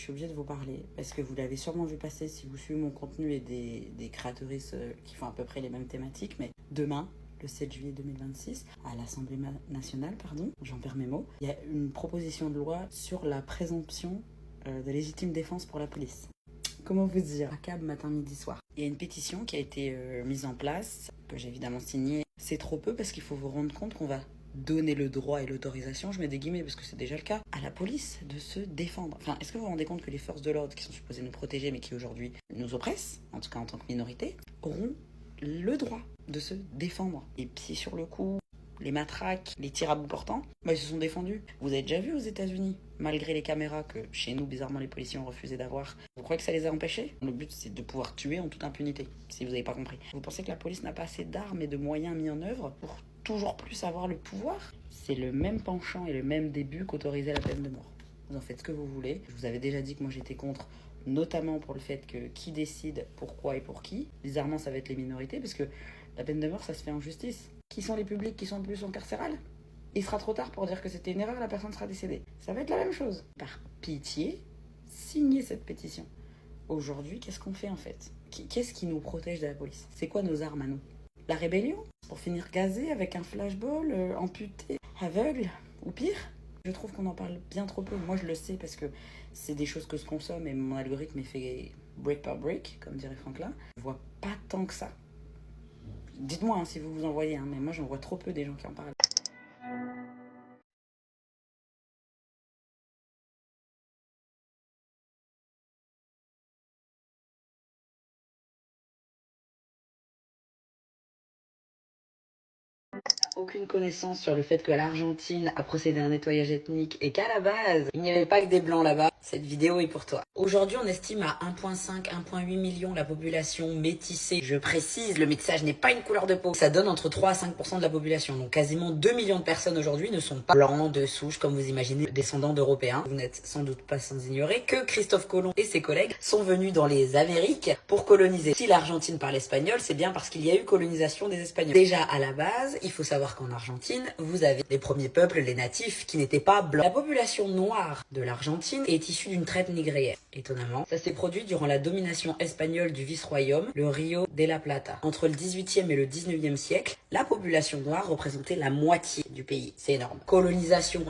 suis obligée de vous parler parce que vous l'avez sûrement vu passer si vous suivez mon contenu et des créatrices qui font à peu près les mêmes thématiques. Mais demain, le 7 juillet 2026, à l'Assemblée nationale, pardon, j'en perds mes mots, il y a une proposition de loi sur la présomption de légitime défense pour la police. Comment vous dire, à cab matin, midi, soir. Il y a une pétition qui a été mise en place, que j'ai évidemment signée. C'est trop peu parce qu'il faut vous rendre compte qu'on va donner le droit et l'autorisation, je mets des guillemets parce que c'est déjà le cas, à la police de se défendre. Enfin, est-ce que vous vous rendez compte que les forces de l'ordre qui sont supposées nous protéger mais qui aujourd'hui nous oppressent, en tout cas en tant que minorité, auront le droit de se défendre. Les pieds sur le cou, les matraques, les tirs à bout portant, ils se sont défendus. Vous avez déjà vu aux États-Unis, malgré les caméras que chez nous, bizarrement, les policiers ont refusé d'avoir, vous croyez que ça les a empêchés? Le but, c'est de pouvoir tuer en toute impunité, si vous n'avez pas compris. Vous pensez que la police n'a pas assez d'armes et de moyens mis en œuvre pour toujours plus avoir le pouvoir? C'est le même penchant et le même début qu'autoriser la peine de mort. Vous en faites ce que vous voulez. Je vous avais déjà dit que moi j'étais contre, notamment pour le fait que qui décide pourquoi et pour qui. Bizarrement, ça va être les minorités, parce que la peine de mort, ça se fait en justice. Qui sont les publics qui sont le plus en carcéral? Il sera trop tard pour dire que c'était une erreur, la personne sera décédée. Ça va être la même chose. Par pitié, signez cette pétition. Aujourd'hui, qu'est-ce qu'on fait en fait? Qu'est-ce qui nous protège de la police? C'est quoi nos armes à nous? La rébellion? Pour finir gazé avec un flashball, amputé, aveugle, ou pire? Je trouve qu'on en parle bien trop peu. Moi, je le sais parce que c'est des choses que je consomme et mon algorithme est fait break par break, comme dirait Franklin. Je vois pas tant que ça. Dites-moi si vous vous en voyez, mais moi, j'en vois trop peu des gens qui en parlent. Aucune connaissance sur le fait que l'Argentine a procédé à un nettoyage ethnique et qu'à la base, il n'y avait pas que des blancs là-bas, cette vidéo est pour toi. Aujourd'hui, on estime à 1,5, 1,8 million la population métissée. Je précise, le métissage n'est pas une couleur de peau. Ça donne entre 3 à 5% de la population. Donc quasiment 2 millions de personnes aujourd'hui ne sont pas blancs de souche, comme vous imaginez, descendants d'Européens. Vous n'êtes sans doute pas sans ignorer que Christophe Colomb et ses collègues sont venus dans les Amériques pour coloniser. Si l'Argentine parle espagnol, c'est bien parce qu'il y a eu colonisation des Espagnols. Déjà, à la base, il faut savoir qu'en Argentine, vous avez les premiers peuples, les natifs, qui n'étaient pas blancs. La population noire de l'Argentine est issue d'une traite négrière. Étonnamment, ça s'est produit durant la domination espagnole du vice-royaume, le Rio de la Plata. Entre le 18e et le 19e siècle, la population noire représentait la moitié du pays. C'est énorme. Colonisation,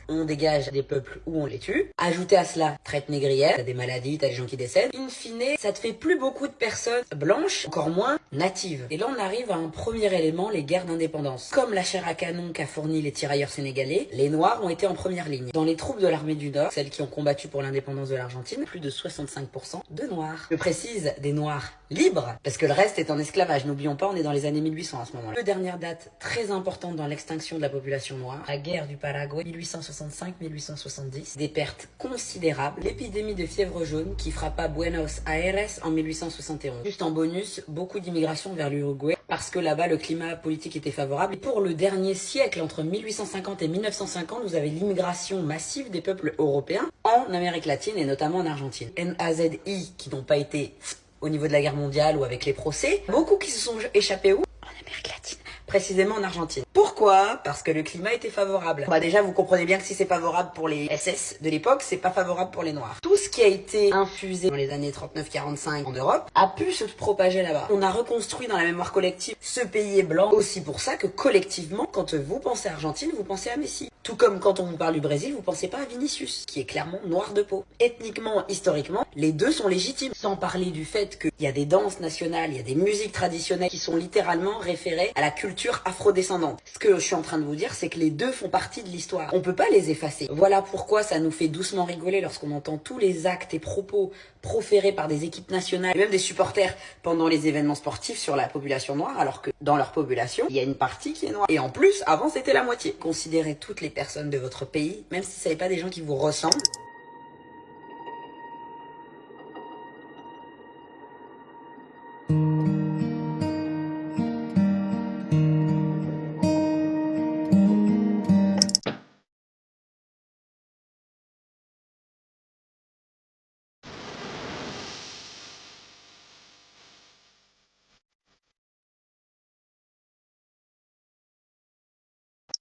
on dégage des peuples ou on les tue. Ajoutez à cela, traite négrière, t'as des maladies, t'as des gens qui décèdent. In fine, ça te fait plus beaucoup de personnes blanches, encore moins natives. Et là, on arrive à un premier élément, les guerres d'indépendance. Comme la chair à canon qu'a fourni les tirailleurs sénégalais, les Noirs ont été en première ligne. Dans les troupes de l'armée du Nord, celles qui ont combattu pour l'indépendance de l'Argentine, plus de 65% de Noirs. Je précise, des Noirs libres, parce que le reste est en esclavage. N'oublions pas, on est dans les années 1800 à ce moment-là. Deux dernières dates très importantes dans l'extinction de la population noire. La guerre du Paraguay, 1865-1870. Des pertes considérables. L'épidémie de fièvre jaune qui frappa Buenos Aires en 1871. Juste en bonus, beaucoup d'immigration vers l'Uruguay parce que là-bas le climat politique était favorable. Et pour le dernier siècle, entre 1850 et 1950, vous avez l'immigration massive des peuples européens en Amérique latine et notamment en Argentine. NAZI qui n'ont pas été au niveau de la guerre mondiale ou avec les procès. Beaucoup qui se sont échappés où? En Amérique latine. Précisément en Argentine. Pourquoi? Parce que le climat était favorable. Déjà, vous comprenez bien que si c'est favorable pour les SS de l'époque, c'est pas favorable pour les Noirs. Tout ce qui a été infusé dans les années 39-45 en Europe a pu se propager là-bas. On a reconstruit dans la mémoire collective ce pays est blanc. Aussi pour ça que collectivement, quand vous pensez à Argentine, vous pensez à Messi. Tout comme quand on vous parle du Brésil, vous pensez pas à Vinicius, qui est clairement noir de peau. Ethniquement, historiquement, les deux sont légitimes. Sans parler du fait qu'il y a des danses nationales, il y a des musiques traditionnelles qui sont littéralement référées à la culture afrodescendante. Ce que je suis en train de vous dire, c'est que les deux font partie de l'histoire. On peut pas les effacer. Voilà pourquoi ça nous fait doucement rigoler lorsqu'on entend tous les actes et propos proférés par des équipes nationales, et même des supporters pendant les événements sportifs sur la population noire, alors que dans leur population, il y a une partie qui est noire. Et en plus, avant, c'était la moitié. Considérez toutes les personnes de votre pays, même si ce n'est pas des gens qui vous ressemblent,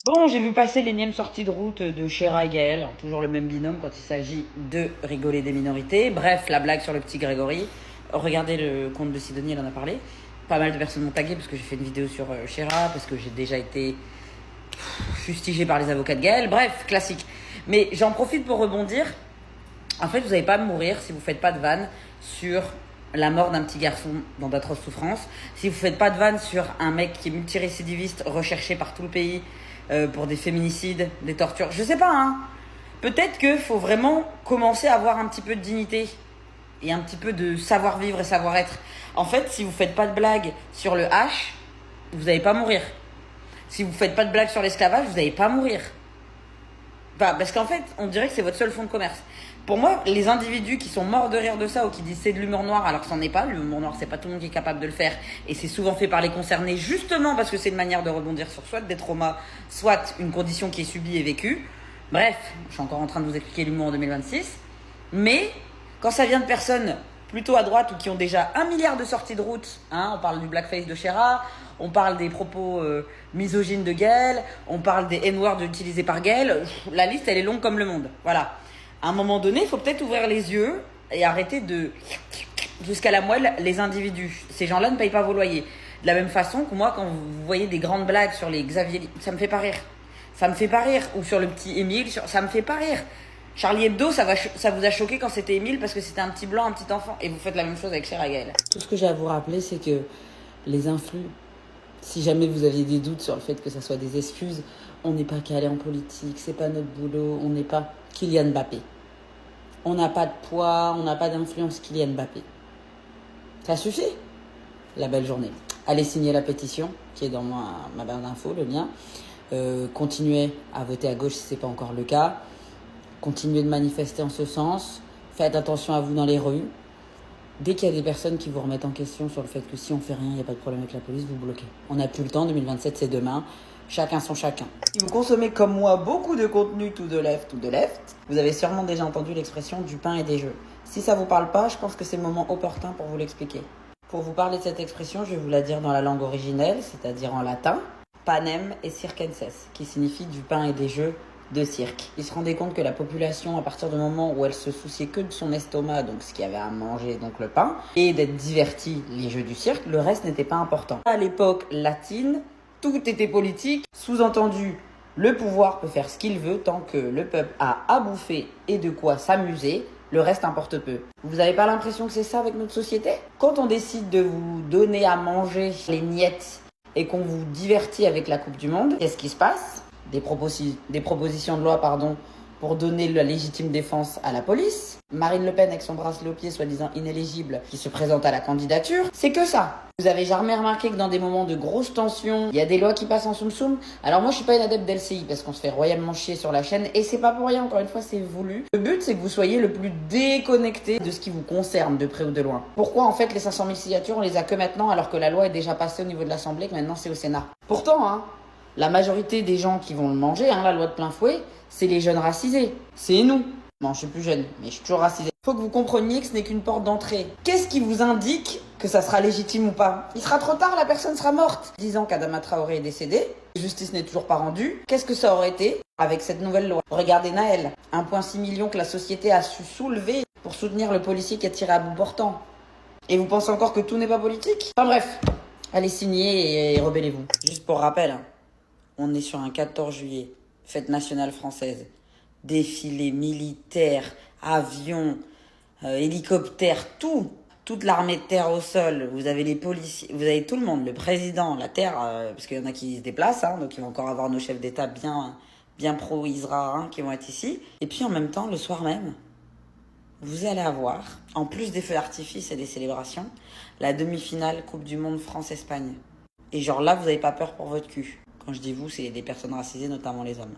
Bon, j'ai vu passer l'énième sortie de route de Chéra et Gaël, toujours le même binôme quand il s'agit de rigoler des minorités. Bref, la blague sur le petit Grégory. Regardez le compte de Sidonie, elle en a parlé. Pas mal de personnes m'ont tagué parce que j'ai fait une vidéo sur Chéra, parce que j'ai déjà été fustigée par les avocats de Gaël. Bref, classique. Mais j'en profite pour rebondir. En fait, vous n'allez pas mourir si vous ne faites pas de vanne sur la mort d'un petit garçon dans d'atroces souffrances. Si vous ne faites pas de vanne sur un mec qui est multirécidiviste, recherché par tout le pays pour des féminicides, des tortures. Je sais pas, hein. Peut-être qu'il faut vraiment commencer à avoir un petit peu de dignité et un petit peu de savoir-vivre et savoir-être. En fait, si vous ne faites pas de blagues sur le H, vous n'allez pas mourir. Si vous ne faites pas de blagues sur l'esclavage, vous n'allez pas mourir. Bah, parce qu'en fait, on dirait que c'est votre seul fonds de commerce. Pour moi, les individus qui sont morts de rire de ça ou qui disent c'est de l'humour noir alors que c'en est pas, l'humour noir c'est pas tout le monde qui est capable de le faire et c'est souvent fait par les concernés justement parce que c'est une manière de rebondir sur soit des traumas, soit une condition qui est subie et vécue. Bref, je suis encore en train de vous expliquer l'humour en 2026. Mais quand ça vient de personnes plutôt à droite ou qui ont déjà 1 milliard de sorties de route, hein, on parle du blackface de Chéra, on parle des propos misogynes de Gaël, on parle des N-words utilisés par Gaël, la liste elle est longue comme le monde. Voilà. À un moment donné, il faut peut-être ouvrir les yeux et arrêter de jusqu'à la moelle les individus. Ces gens-là ne payent pas vos loyers. De la même façon que moi, quand vous voyez des grandes blagues sur les Xavier, ça me fait pas rire. Ça me fait pas rire. Ou sur le petit Émile, ça me fait pas rire. Charlie Hebdo, ça vous a choqué quand c'était Émile parce que c'était un petit blanc, un petit enfant. Et vous faites la même chose avec Cher Gaël. Tout ce que j'ai à vous rappeler, c'est que les influx, si jamais vous aviez des doutes sur le fait que ça soit des excuses, on n'est pas calé en politique, c'est pas notre boulot, on n'est pas Kylian Mbappé. On n'a pas de poids, on n'a pas d'influence Kylian Mbappé. Ça suffit. La belle journée. Allez signer la pétition qui est dans ma barre d'infos, le lien. Continuez à voter à gauche si ce n'est pas encore le cas. Continuez de manifester en ce sens. Faites attention à vous dans les rues. Dès qu'il y a des personnes qui vous remettent en question sur le fait que si on fait rien, il n'y a pas de problème avec la police, vous bloquez. On n'a plus le temps, 2027 c'est demain. Chacun son chacun. Si vous consommez comme moi beaucoup de contenu to the left, vous avez sûrement déjà entendu l'expression du pain et des jeux. Si ça vous parle pas, je pense que c'est le moment opportun pour vous l'expliquer. Pour vous parler de cette expression, je vais vous la dire dans la langue originelle, c'est-à-dire en latin. Panem et circenses, qui signifie du pain et des jeux de cirque. Ils se rendaient compte que la population, à partir du moment où elle se souciait que de son estomac, donc ce qu'il y avait à manger, donc le pain, et d'être divertie, les jeux du cirque, le reste n'était pas important. À l'époque latine, tout était politique, sous-entendu, le pouvoir peut faire ce qu'il veut tant que le peuple a à bouffer et de quoi s'amuser, le reste importe peu. Vous n'avez pas l'impression que c'est ça avec notre société? Quand on décide de vous donner à manger les miettes et qu'on vous divertit avec la Coupe du Monde, qu'est-ce qui se passe? Des propositions de loi, pour donner la légitime défense à la police. Marine Le Pen avec son bracelet au pied soi-disant inéligible qui se présente à la candidature. C'est que ça. Vous avez jamais remarqué que dans des moments de grosse tension, il y a des lois qui passent en soum-soum? Alors moi je suis pas une adepte d'LCI parce qu'on se fait royalement chier sur la chaîne et c'est pas pour rien, encore une fois c'est voulu. Le but c'est que vous soyez le plus déconnecté de ce qui vous concerne de près ou de loin. Pourquoi en fait les 500 000 signatures on les a que maintenant alors que la loi est déjà passée au niveau de l'Assemblée, que maintenant c'est au Sénat? Pourtant la majorité des gens qui vont le manger, la loi de plein fouet, c'est les jeunes racisés. C'est nous. Non, je suis plus jeune, mais je suis toujours racisée. Faut que vous compreniez que ce n'est qu'une porte d'entrée. Qu'est-ce qui vous indique que ça sera légitime ou pas? Il sera trop tard, la personne sera morte. 10 ans qu'Adama Traoré est décédé, justice n'est toujours pas rendue. Qu'est-ce que ça aurait été avec cette nouvelle loi? Regardez Naël, 1,6 million que la société a su soulever pour soutenir le policier qui a tiré à bout portant. Et vous pensez encore que tout n'est pas politique? Enfin bref, allez signer et rebellez-vous. Juste pour rappel, on est sur un 14 juillet, fête nationale française, défilé militaire, avions, hélicoptères, toute l'armée de terre au sol. Vous avez les policiers, vous avez tout le monde, le président, la terre, parce qu'il y en a qui se déplacent, donc ils vont encore avoir nos chefs d'État bien pro-Israël qui vont être ici. Et puis en même temps, le soir même, vous allez avoir, en plus des feux d'artifice et des célébrations, la demi-finale Coupe du Monde France-Espagne. Et genre là, vous n'avez pas peur pour votre cul. Quand je dis vous, c'est des personnes racisées, notamment les hommes.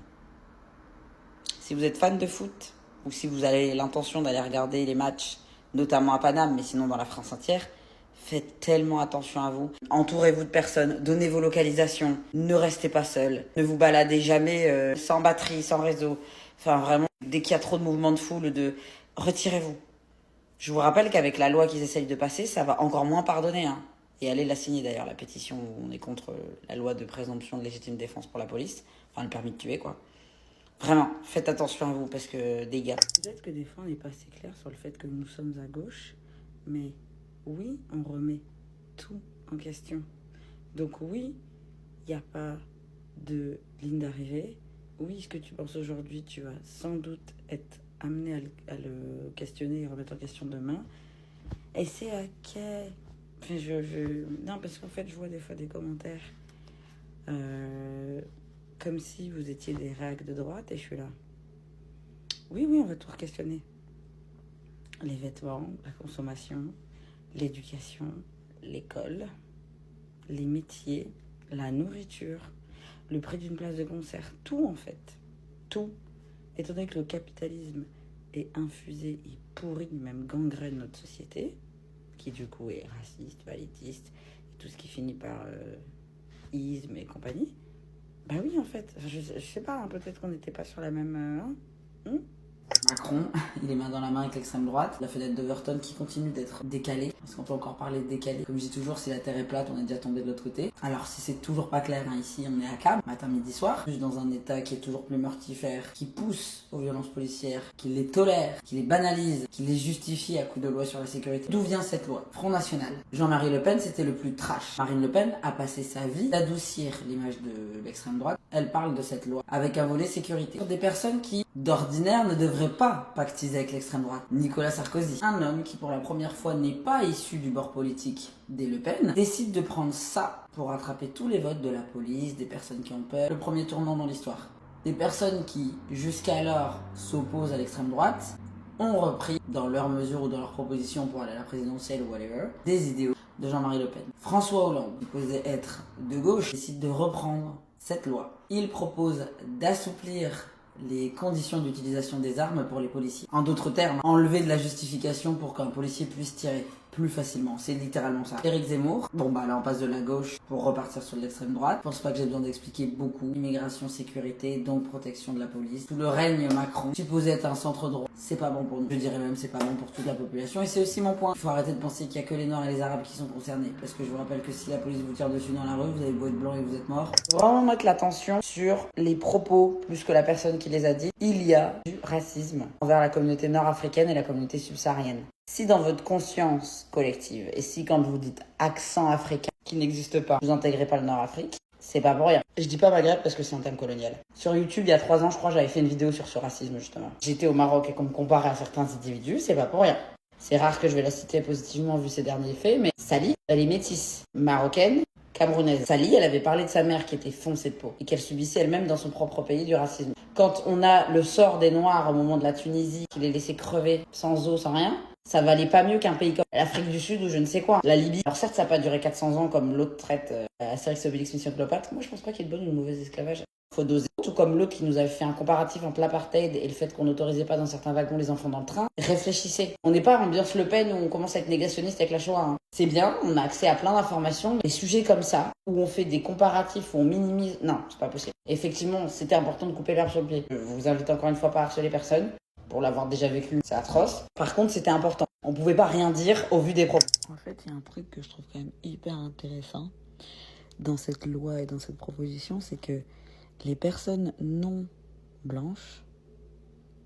Si vous êtes fan de foot, ou si vous avez l'intention d'aller regarder les matchs, notamment à Paname, mais sinon dans la France entière, faites tellement attention à vous. Entourez-vous de personnes, donnez vos localisations, ne restez pas seul, ne vous baladez jamais sans batterie, sans réseau. Enfin vraiment, dès qu'il y a trop de mouvements de foule, retirez-vous. Je vous rappelle qu'avec la loi qu'ils essayent de passer, ça va encore moins pardonner. Et allez la signer d'ailleurs, la pétition où on est contre la loi de présomption de légitime défense pour la police. Enfin, le permis de tuer, quoi. Vraiment, faites attention à vous, parce que des gars... Peut-être que des fois, on n'est pas assez clair sur le fait que nous sommes à gauche, mais oui, on remet tout en question. Donc oui, il n'y a pas de ligne d'arrivée. Oui, ce que tu penses aujourd'hui, tu vas sans doute être amené à le questionner et remettre en question demain. Et c'est à quel... Enfin, non, parce qu'en fait, je vois des fois des commentaires comme si vous étiez des réacs de droite et je suis là. Oui, on va tout questionner. Les vêtements, la consommation, l'éducation, l'école, les métiers, la nourriture, le prix d'une place de concert, tout en fait. Tout. Étant donné que le capitalisme est infusé, il pourrit, même gangrène notre société, qui du coup est raciste, validiste, et tout ce qui finit par isme et compagnie. Bah oui, en fait, je sais pas, hein, peut-être qu'on n'était pas sur la même... Macron, il est main dans la main avec l'extrême droite. La fenêtre d'Overton qui continue d'être décalée. Parce qu'on peut encore parler de décalé. Comme je dis toujours, si la Terre est plate, on est déjà tombé de l'autre côté. Alors si c'est toujours pas clair, hein, ici on est à Cannes, matin, midi, soir. Juste dans un état qui est toujours plus mortifère, qui pousse aux violences policières, qui les tolère, qui les banalise, qui les justifie à coups de loi sur la sécurité. D'où vient cette loi? Front National. Jean-Marie Le Pen, c'était le plus trash. Marine Le Pen a passé sa vie d'adoucir l'image de l'extrême droite. Elle parle de cette loi avec un volet sécurité. Pour des personnes qui, d'ordinaire, ne devraient pas pactiser avec l'extrême droite. Nicolas Sarkozy, un homme qui pour la première fois n'est pas issu du bord politique des Le Pen, décide de prendre ça pour attraper tous les votes de la police, des personnes qui ont peur. Le premier tournant dans l'histoire. Des personnes qui, jusqu'alors, s'opposent à l'extrême droite, ont repris, dans leur mesure ou dans leur proposition pour aller à la présidentielle ou whatever, des idéaux de Jean-Marie Le Pen. François Hollande, qui posait être de gauche, décide de reprendre cette loi. Il propose d'assouplir les conditions d'utilisation des armes pour les policiers. En d'autres termes, enlever de la justification pour qu'un policier puisse tirer plus facilement. C'est littéralement ça. Éric Zemmour, bon bah là on passe de la gauche pour repartir sur l'extrême droite. Je pense pas que j'ai besoin d'expliquer beaucoup. Immigration, sécurité, donc protection de la police. Tout le règne Macron, supposé être un centre droit, c'est pas bon pour nous. Je dirais même c'est pas bon pour toute la population et c'est aussi mon point. Il faut arrêter de penser qu'il y a que les Noirs et les Arabes qui sont concernés. Parce que je vous rappelle que si la police vous tire dessus dans la rue, vous avez beau être blanc et vous êtes mort. Faut vraiment mettre l'attention sur les propos plus que la personne qui les a dit. Il y a du racisme envers la communauté nord-africaine et la communauté subsaharienne. Si dans votre conscience collective, et si quand vous dites accent africain qui n'existe pas, vous intégrez pas le Nord-Afrique, c'est pas pour rien. Je dis pas Maghreb parce que c'est un thème colonial. Sur YouTube, il y a 3 ans, je crois, j'avais fait une vidéo sur ce racisme, justement. J'étais au Maroc et qu'on me compare à certains individus, c'est pas pour rien. C'est rare que je vais la citer positivement vu ses derniers faits, mais Sally, elle est métisse, marocaine, camerounaise. Sally, elle avait parlé de sa mère qui était foncée de peau et qu'elle subissait elle-même dans son propre pays du racisme. Quand on a le sort des Noirs au moment de la Tunisie, qui les laissait crever sans eau, sans rien, ça valait pas mieux qu'un pays comme l'Afrique du Sud ou je ne sais quoi. La Libye. Alors certes, ça n'a pas duré 400 ans comme l'autre traite Astérix Obélix Mission Cléopâtre. Moi, je pense pas qu'il y ait de bonne ou de mauvaise esclavage. Faut doser. Tout comme l'autre qui nous avait fait un comparatif entre l'apartheid et le fait qu'on n'autorisait pas dans certains wagons les enfants dans le train. Réfléchissez. On n'est pas ambiance Le Pen où on commence à être négationniste avec la Shoah. Hein. C'est bien, on a accès à plein d'informations. Mais des sujets comme ça, où on fait des comparatifs, où on minimise... Non, c'est pas possible. Effectivement, c'était important de couper l'herbe sur le pied. Je vous invite encore une fois pas à harceler personne. Pour l'avoir déjà vécu, c'est atroce. Par contre, c'était important. On pouvait pas rien dire au vu des propos. En fait, il y a un truc que je trouve quand même hyper intéressant dans cette loi et dans cette proposition, c'est que les personnes non blanches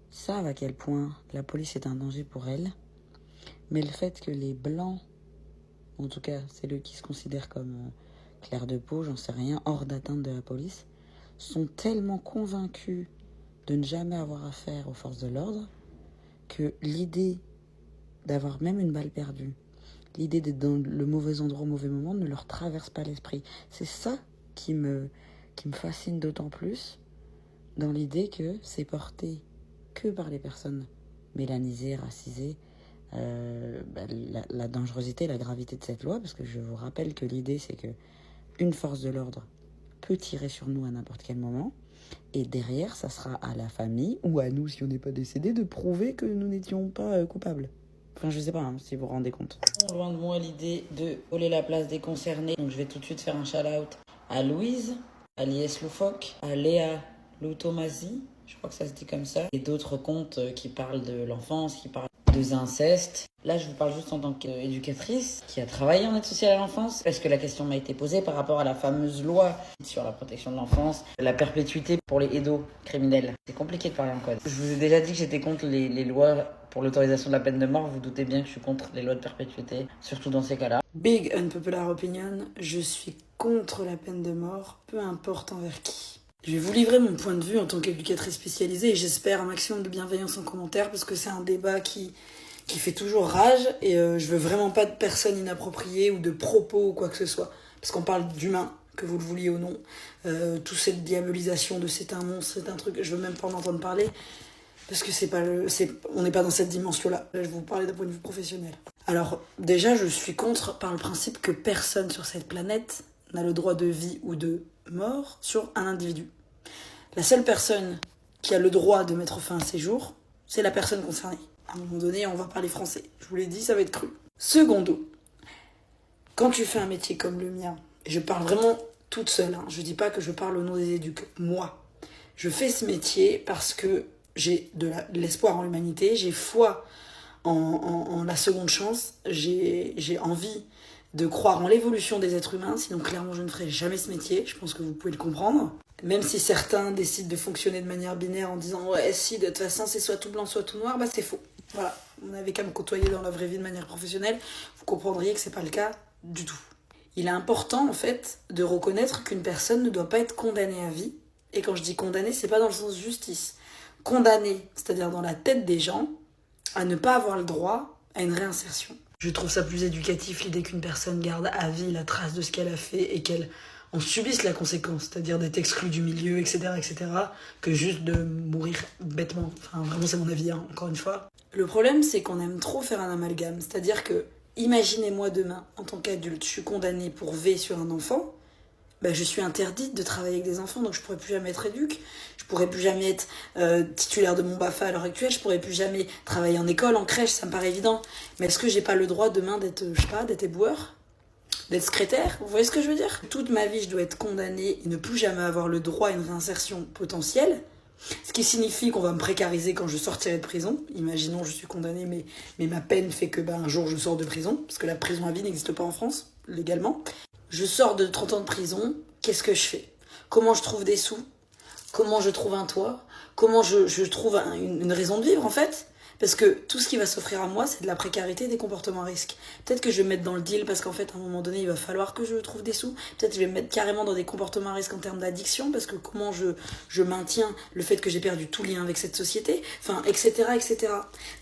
savent à quel point la police est un danger pour elles, mais le fait que les blancs, en tout cas c'est eux qui se considèrent comme clairs de peau, j'en sais rien, hors d'atteinte de la police, sont tellement convaincus de ne jamais avoir affaire aux forces de l'ordre que l'idée d'avoir même une balle perdue, l'idée d'être dans le mauvais endroit au mauvais moment ne leur traverse pas l'esprit. C'est ça qui me fascine d'autant plus dans l'idée que c'est porté que par les personnes mélanisées, racisées, la dangerosité, la gravité de cette loi, parce que je vous rappelle que l'idée c'est que une force de l'ordre peut tirer sur nous à n'importe quel moment, et derrière ça sera à la famille ou à nous si on n'est pas décédé de prouver que nous n'étions pas coupables. Enfin, je sais pas si vous vous rendez compte. Loin de moi l'idée de voler la place des concernés. Donc je vais tout de suite faire un shout-out à Louise, à Lies Loufoque, à Léa Loutomasi, je crois que ça se dit comme ça, et d'autres comptes qui parlent de l'enfance, qui parlent 2 incestes. Là, je vous parle juste en tant qu'éducatrice qui a travaillé en aide sociale à l'enfance, parce que la question m'a été posée par rapport à la fameuse loi sur la protection de l'enfance, la perpétuité pour les criminels. C'est compliqué de parler en code. Je vous ai déjà dit que j'étais contre les lois pour l'autorisation de la peine de mort. Vous doutez bien que je suis contre les lois de perpétuité, surtout dans ces cas-là. Big unpopular opinion, je suis contre la peine de mort, peu importe envers qui. Je vais vous livrer mon point de vue en tant qu'éducatrice spécialisée et j'espère un maximum de bienveillance en commentaire parce que c'est un débat qui fait toujours rage et je veux vraiment pas de personnes inappropriées ou de propos ou quoi que ce soit. Parce qu'on parle d'humain, que vous le vouliez ou non. Toute cette diabolisation de c'est un monstre, c'est un truc, je veux même pas en entendre parler. Parce que on n'est pas dans cette dimension-là. Là, je vais vous parler d'un point de vue professionnel. Alors, déjà, je suis contre par le principe que personne sur cette planète n'a le droit de vie ou de mort sur un individu. La seule personne qui a le droit de mettre fin à ses jours, c'est la personne concernée. À un moment donné, on va parler français. Je vous l'ai dit, ça va être cru. Secondo, quand tu fais un métier comme le mien, et je parle vraiment toute seule, hein, je dis pas que je parle au nom des éduques, moi, je fais ce métier parce que j'ai de l'espoir en l'humanité, j'ai foi en la seconde chance, j'ai envie de croire en l'évolution des êtres humains, sinon clairement je ne ferai jamais ce métier, je pense que vous pouvez le comprendre. Même si certains décident de fonctionner de manière binaire en disant « Ouais, si, de toute façon, c'est soit tout blanc, soit tout noir », bah c'est faux. Voilà, vous n'avez qu'à me côtoyer dans la vraie vie de manière professionnelle, vous comprendriez que c'est pas le cas du tout. Il est important, en fait, de reconnaître qu'une personne ne doit pas être condamnée à vie. Et quand je dis condamnée, c'est pas dans le sens justice. Condamnée, c'est-à-dire dans la tête des gens, à ne pas avoir le droit à une réinsertion. Je trouve ça plus éducatif l'idée qu'une personne garde à vie la trace de ce qu'elle a fait et qu'elle en subisse la conséquence, c'est-à-dire d'être exclue du milieu, etc., que juste de mourir bêtement. Enfin, vraiment, c'est mon avis, hein, encore une fois. Le problème, c'est qu'on aime trop faire un amalgame, c'est-à-dire que, imaginez-moi demain, en tant qu'adulte, je suis condamnée pour V sur un enfant, bah, je suis interdite de travailler avec des enfants, donc je pourrais plus jamais être éduque, je pourrais plus jamais être titulaire de mon BAFA à l'heure actuelle, je pourrais plus jamais travailler en école, en crèche, ça me paraît évident. Mais est-ce que j'ai pas le droit demain d'être, je sais pas, d'être éboueur, d'être secrétaire? Vous voyez ce que je veux dire? Toute ma vie, je dois être condamnée et ne plus jamais avoir le droit à une réinsertion potentielle, ce qui signifie qu'on va me précariser quand je sortirai de prison. Imaginons, je suis condamnée, mais ma peine fait que un jour je sors de prison, parce que la prison à vie n'existe pas en France, légalement. Je sors de 30 ans de prison, qu'est-ce que je fais? Comment je trouve des sous? Comment je trouve un toit? Comment je trouve une raison de vivre, en fait? Parce que tout ce qui va s'offrir à moi, c'est de la précarité et des comportements à risque. Peut-être que je vais me mettre dans le deal parce qu'en fait, à un moment donné, il va falloir que je trouve des sous. Peut-être que je vais me mettre carrément dans des comportements à risque en termes d'addiction parce que comment je maintiens le fait que j'ai perdu tout lien avec cette société, enfin, etc., etc.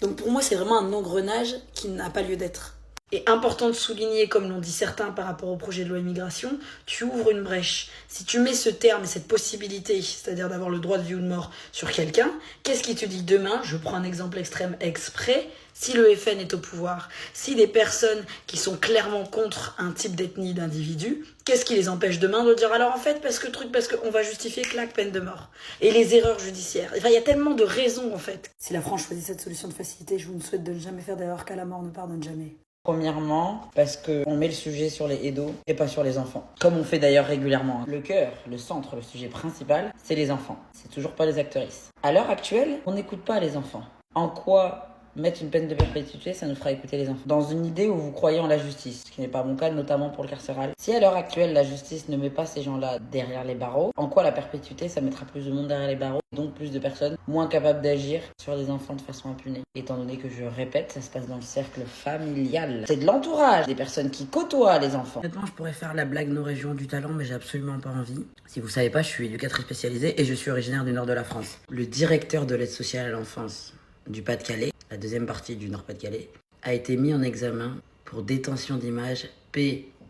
Donc pour moi, c'est vraiment un engrenage qui n'a pas lieu d'être. Et important de souligner, comme l'ont dit certains par rapport au projet de loi immigration, tu ouvres une brèche. Si tu mets ce terme et cette possibilité, c'est-à-dire d'avoir le droit de vie ou de mort sur quelqu'un, qu'est-ce qui te dit demain, je prends un exemple extrême exprès, si le FN est au pouvoir, si des personnes qui sont clairement contre un type d'ethnie d'individu, qu'est-ce qui les empêche demain de dire alors en fait parce qu'on va justifier claque peine de mort et les erreurs judiciaires. Enfin, il y a tellement de raisons en fait. Si la France choisit cette solution de facilité, je vous souhaite de ne jamais faire d'erreur qu'à la mort ne pardonne jamais. Premièrement, parce qu'on met le sujet sur les ados et pas sur les enfants. Comme on fait d'ailleurs régulièrement. Le cœur, le centre, le sujet principal, c'est les enfants. C'est toujours pas les actrices. À l'heure actuelle, on n'écoute pas les enfants. En quoi mettre une peine de perpétuité, ça nous fera écouter les enfants? Dans une idée où vous croyez en la justice, ce qui n'est pas mon cas, notamment pour le carcéral. Si à l'heure actuelle, la justice ne met pas ces gens-là derrière les barreaux, en quoi la perpétuité, ça mettra plus de monde derrière les barreaux, donc plus de personnes moins capables d'agir sur les enfants de façon impunée? Étant donné que, je répète, ça se passe dans le cercle familial. C'est de l'entourage, des personnes qui côtoient les enfants. Honnêtement, je pourrais faire la blague nos régions du talent, mais j'ai absolument pas envie. Si vous savez pas, je suis éducatrice spécialisée et je suis originaire du nord de la France. Le directeur de l'aide sociale à l'enfance du Pas-de-Calais, la deuxième partie du Nord-Pas-de-Calais, a été mis en examen pour détention d'images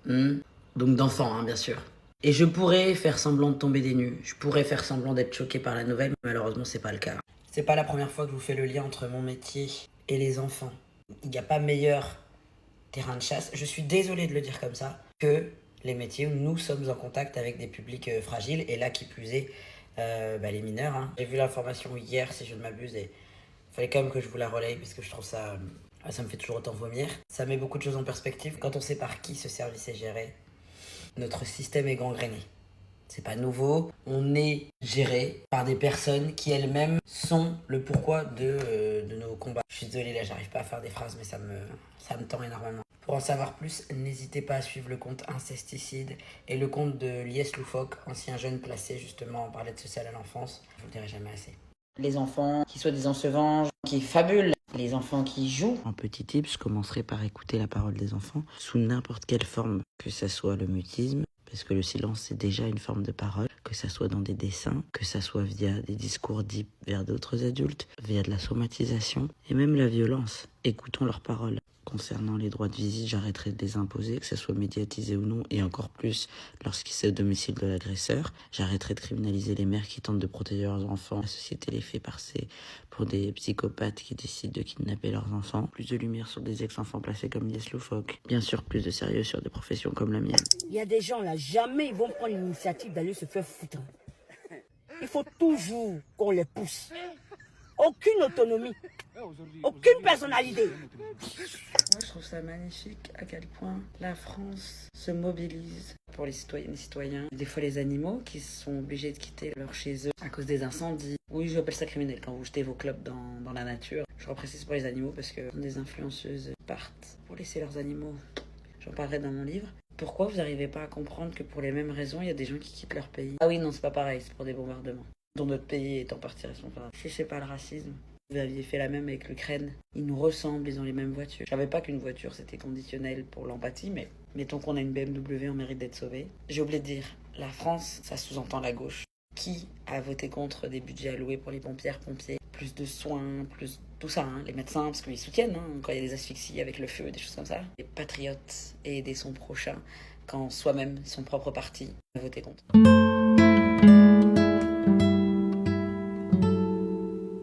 donc d'enfants, hein, bien sûr. Et je pourrais faire semblant de tomber des nues, je pourrais faire semblant d'être choqué par la nouvelle, mais malheureusement c'est pas le cas. C'est pas la première fois que je vous fais le lien entre mon métier et les enfants. Il n'y a pas meilleur terrain de chasse, je suis désolée de le dire comme ça, que les métiers où nous sommes en contact avec des publics fragiles, et là qui plus est, les mineurs. Hein. J'ai vu l'information hier, si je ne m'abuse, et il fallait quand même que je vous la relaye parce que je trouve ça me fait toujours autant vomir. Ça met beaucoup de choses en perspective. Quand on sait par qui ce service est géré, notre système est gangréné. C'est pas nouveau, on est géré par des personnes qui elles-mêmes sont le pourquoi de nos combats. Je suis désolé, là j'arrive pas à faire des phrases, mais ça me tend énormément. Pour en savoir plus, n'hésitez pas à suivre le compte Incesticide et le compte de Lies Loufoque, ancien jeune placé justement en l'aide sociale à l'enfance. Je vous le dirai jamais assez. Les enfants qui soi-disant se vengent, qui fabulent, les enfants qui jouent. Un petit tip, je commencerai par écouter la parole des enfants sous n'importe quelle forme, que ça soit le mutisme, parce que le silence c'est déjà une forme de parole, que ça soit dans des dessins, que ça soit via des discours dits vers d'autres adultes, via de la somatisation et même la violence. Écoutons leurs paroles. Concernant les droits de visite, j'arrêterai de les imposer, que ce soit médiatisé ou non, et encore plus lorsqu'il est au domicile de l'agresseur. J'arrêterai de criminaliser les mères qui tentent de protéger leurs enfants. La société les fait passer pour des psychopathes qui décident de kidnapper leurs enfants. Plus de lumière sur des ex-enfants placés comme Lies Loufoque. Bien sûr, plus de sérieux sur des professions comme la mienne. Il y a des gens là, jamais ils vont prendre l'initiative d'aller se faire foutre. Il faut toujours qu'on les pousse. Aucune autonomie, aucune personnalité. Moi, je trouve ça magnifique à quel point la France se mobilise pour les citoyennes et citoyens. Des fois, les animaux qui sont obligés de quitter leur chez eux à cause des incendies. Oui, je appelle ça criminel quand vous jetez vos clopes dans la nature. Je reprécise pour les animaux parce que des influenceuses partent pour laisser leurs animaux. J'en parlerai dans mon livre. Pourquoi vous n'arrivez pas à comprendre que pour les mêmes raisons, il y a des gens qui quittent leur pays? Ah oui, non, c'est pas pareil, c'est pour des bombardements. Dont notre pays est en partie responsable. Si c'est pas le racisme, vous aviez fait la même avec l'Ukraine. Ils nous ressemblent, ils ont les mêmes voitures. Je savais pas qu'une voiture c'était conditionnel pour l'empathie, mais mettons qu'on a une BMW, on mérite d'être sauvé. J'ai oublié de dire, la France, ça sous-entend la gauche. Qui a voté contre des budgets alloués pour les pompiers, plus de soins, plus tout ça, hein, les médecins, parce qu'ils soutiennent quand il y a des asphyxies avec le feu, des choses comme ça. Les patriotes et aider son prochain quand soi-même, son propre parti, a voté contre.